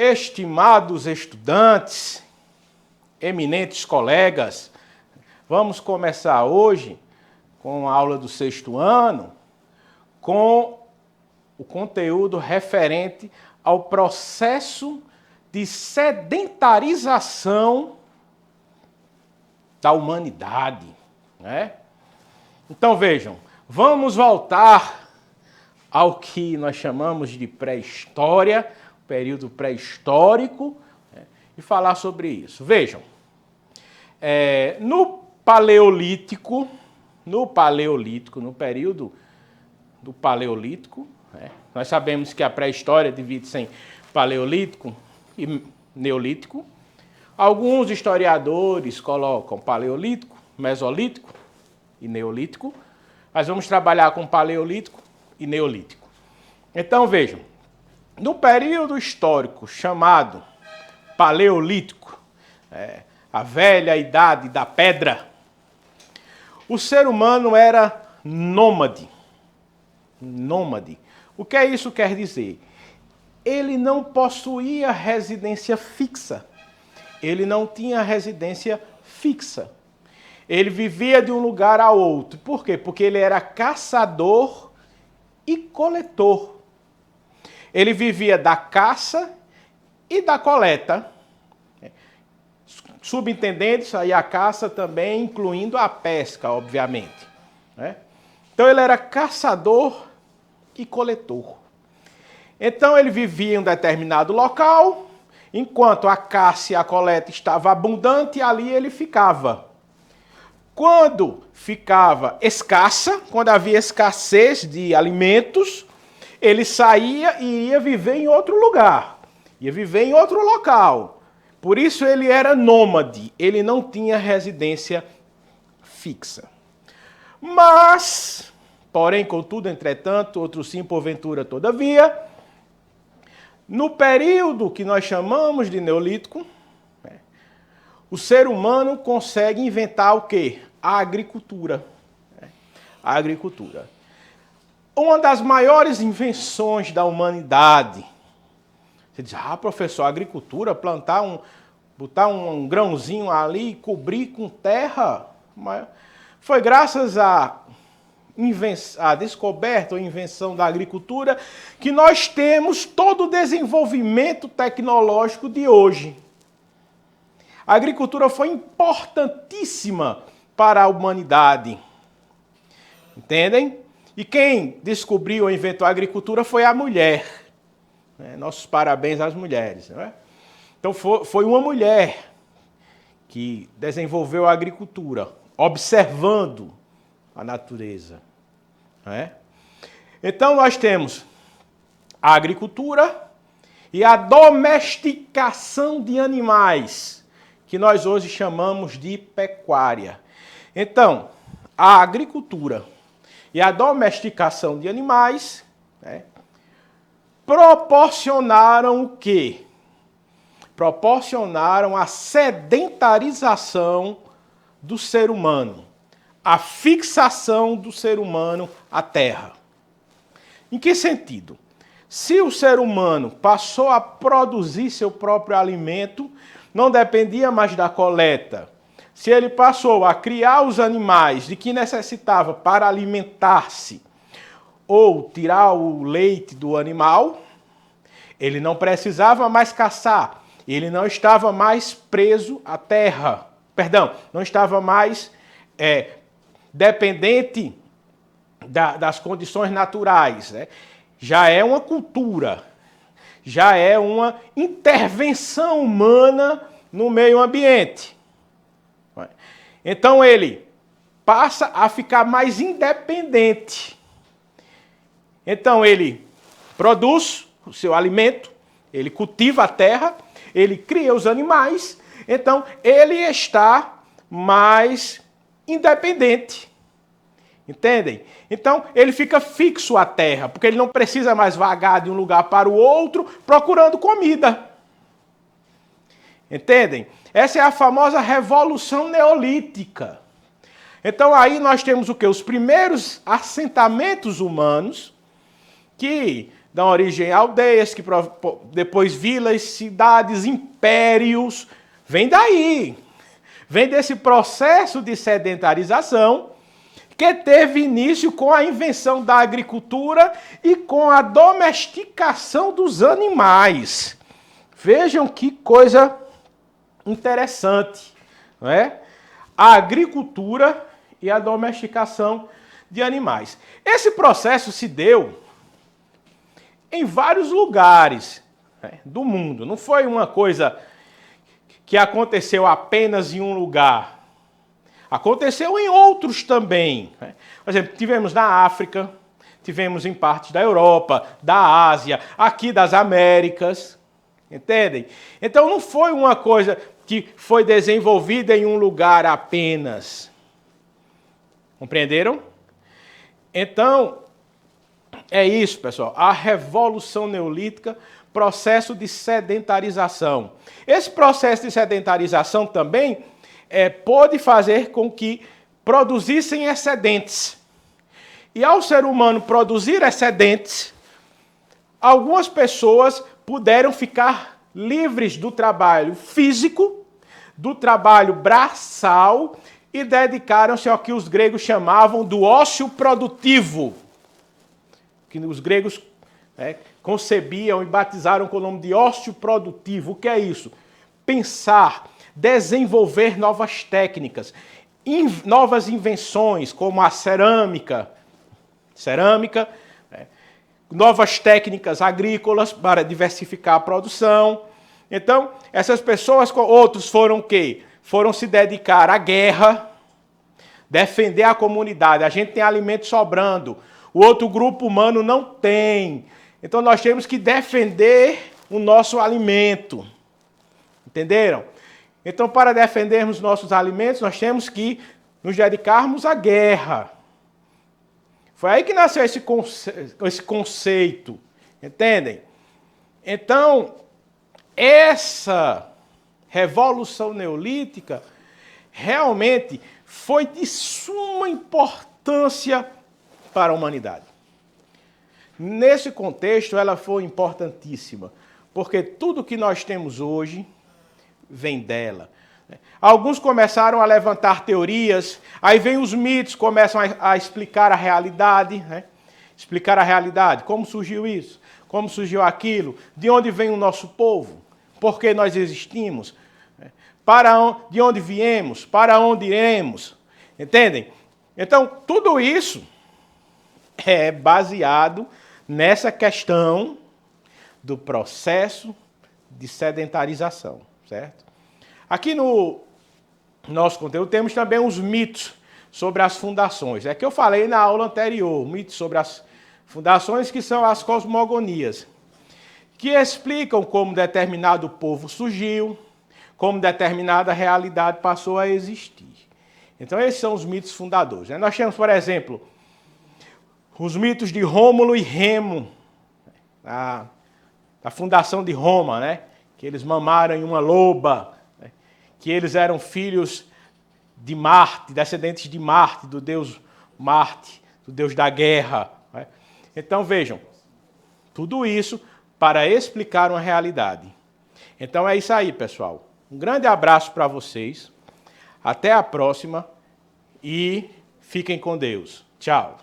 Estimados estudantes, eminentes colegas, vamos começar hoje com a aula do 6º ano, com o conteúdo referente ao processo de sedentarização da humanidade, né? Então vejam, vamos voltar ao que nós chamamos de pré-história, período pré-histórico, né, e falar sobre isso. Vejam, no período do Paleolítico, né, nós sabemos que a pré-história divide-se em Paleolítico e Neolítico. Alguns historiadores colocam Paleolítico, Mesolítico e Neolítico. Nós vamos trabalhar com Paleolítico e Neolítico. Então vejam, no período histórico chamado Paleolítico, a velha idade da pedra, o ser humano era nômade. Nômade. O que isso quer dizer? Ele não possuía residência fixa. Ele não tinha residência fixa. Ele vivia de um lugar a outro. Por quê? Porque ele era caçador e coletor. Ele vivia da caça e da coleta. Subentendendo isso aí, a caça também incluindo a pesca, obviamente, né? Então ele era caçador e coletor. Então ele vivia em um determinado local, enquanto a caça e a coleta estavam abundantes, ali ele ficava. Quando ficava escassa, quando havia escassez de alimentos, ele saía e ia viver em outro lugar, ia viver em outro local. Por isso ele era nômade, ele não tinha residência fixa. Mas, porém, contudo, entretanto, outro sim, porventura, todavia, no período que nós chamamos de Neolítico, o ser humano consegue inventar o quê? A agricultura. A agricultura. Uma das maiores invenções da humanidade. Você diz, professor, agricultura, botar um grãozinho ali e cobrir com terra. Foi graças à descoberta ou invenção da agricultura que nós temos todo o desenvolvimento tecnológico de hoje. A agricultura foi importantíssima para a humanidade. Entendem? E quem descobriu ou inventou a agricultura foi a mulher. Nossos parabéns às mulheres. Não é? Então foi uma mulher que desenvolveu a agricultura, observando a natureza. Não é? Então nós temos a agricultura e a domesticação de animais, que nós hoje chamamos de pecuária. Então, a agricultura e a domesticação de animais, né, proporcionaram o quê? Proporcionaram a sedentarização do ser humano, a fixação do ser humano à terra. Em que sentido? Se o ser humano passou a produzir seu próprio alimento, não dependia mais da coleta. Se ele passou a criar os animais de que necessitava para alimentar-se ou tirar o leite do animal, ele não precisava mais caçar, ele não estava mais preso à terra. Perdão, não estava mais dependente das condições naturais, né? Já é uma cultura, já é uma intervenção humana no meio ambiente. Então ele passa a ficar mais independente. Então ele produz o seu alimento, ele cultiva a terra, ele cria os animais, então ele está mais independente. Entendem? Então ele fica fixo à terra, porque ele não precisa mais vagar de um lugar para o outro procurando comida. Entendem? Essa é a famosa Revolução Neolítica. Então aí nós temos o quê? Os primeiros assentamentos humanos que dão origem a aldeias, que depois vilas, cidades, impérios. Vem daí. Vem desse processo de sedentarização que teve início com a invenção da agricultura e com a domesticação dos animais. Vejam que coisa interessante, não é? A agricultura e a domesticação de animais. Esse processo se deu em vários lugares, né, do mundo. Não foi uma coisa que aconteceu apenas em um lugar. Aconteceu em outros também. Né? Por exemplo, tivemos na África, tivemos em partes da Europa, da Ásia, aqui das Américas. Entendem? Então não foi uma coisa que foi desenvolvida em um lugar apenas. Compreenderam? Então, é isso, pessoal. A Revolução Neolítica, processo de sedentarização. Esse processo de sedentarização também pôde fazer com que produzissem excedentes. E ao ser humano produzir excedentes, algumas pessoas puderam ficar livres do trabalho físico, do trabalho braçal e dedicaram-se ao que os gregos chamavam do ócio produtivo, que os gregos concebiam e batizaram com o nome de ócio produtivo. O que é isso? Pensar, desenvolver novas técnicas, novas invenções, como a cerâmica, novas técnicas agrícolas para diversificar a produção. Então, essas pessoas, outros foram o quê? Foram se dedicar à guerra, defender a comunidade. A gente tem alimento sobrando, o outro grupo humano não tem. Então, nós temos que defender o nosso alimento. Entenderam? Então, para defendermos nossos alimentos, nós temos que nos dedicarmos à guerra. Foi aí que nasceu esse conceito. Entendem? Então, essa Revolução Neolítica realmente foi de suma importância para a humanidade. Nesse contexto, ela foi importantíssima, porque tudo que nós temos hoje vem dela. Alguns começaram a levantar teorias, aí vem os mitos, começam a explicar a realidade, né? Explicar a realidade, como surgiu isso, como surgiu aquilo, de onde vem o nosso povo, por que nós existimos, de onde viemos, para onde iremos, entendem? Então, tudo isso é baseado nessa questão do processo de sedentarização, certo? Aqui no nosso conteúdo temos também os mitos sobre as fundações. É que eu falei na aula anterior, mitos sobre as fundações, que são as cosmogonias, que explicam como determinado povo surgiu, como determinada realidade passou a existir. Então, esses são os mitos fundadores. Nós temos, por exemplo, os mitos de Rômulo e Remo, a fundação de Roma, né? Que eles mamaram em uma loba, né? Que eles eram filhos de Marte, descendentes de Marte, do deus Marte, do deus da guerra. Né? Então, vejam, tudo isso para explicar uma realidade. Então, é isso aí, pessoal. Um grande abraço para vocês. Até a próxima e fiquem com Deus. Tchau.